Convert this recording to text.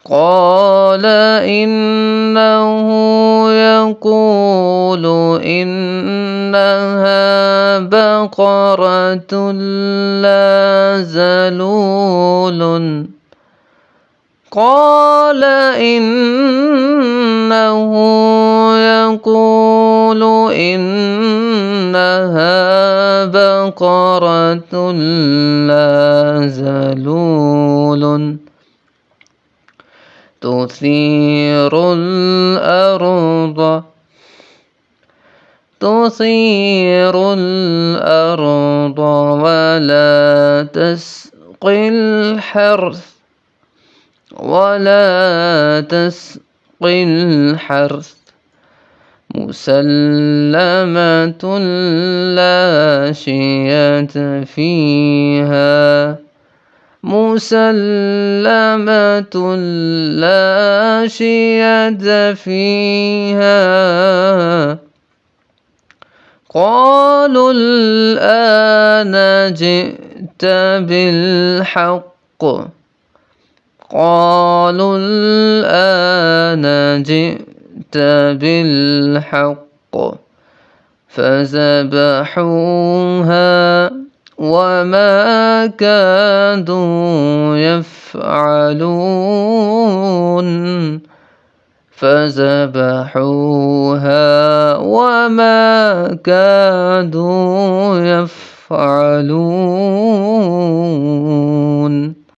قال إنه يقول إنها بقرة لا ذلول قال إنه يقول إنها بقرة لا ذلول تثير الأرض ولا تسقي الحرث مسلمة لا شية فيها قالوا الآن جئت بالحق فذبحوها وما كادوا يفعلون